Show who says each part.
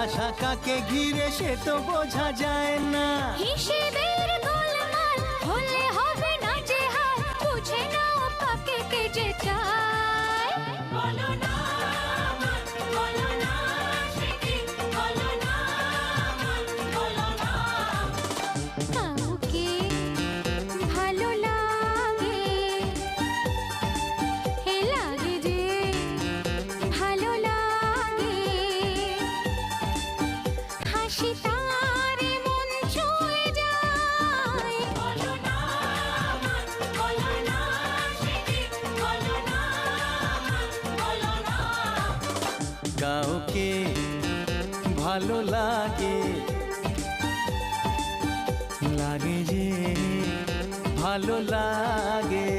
Speaker 1: আশা কাকে ঘিরে সে তো বোঝা যায় না।
Speaker 2: হিসেবের গোলমাল হলে হবে না যে হাল, বুঝে নাও কাকে কে যে চায়। বলো না বলো না সে কি, বলো না বলো না। কাউকে ভালো লাগে, হে লাগে যে ভালো লাগে, হাসি তার মন ছুঁয়ে যায়। বলো না সে কি, বলো না বলো না।
Speaker 1: কাউকে ভালো লাগে, লাগে যে ভালো লাগে।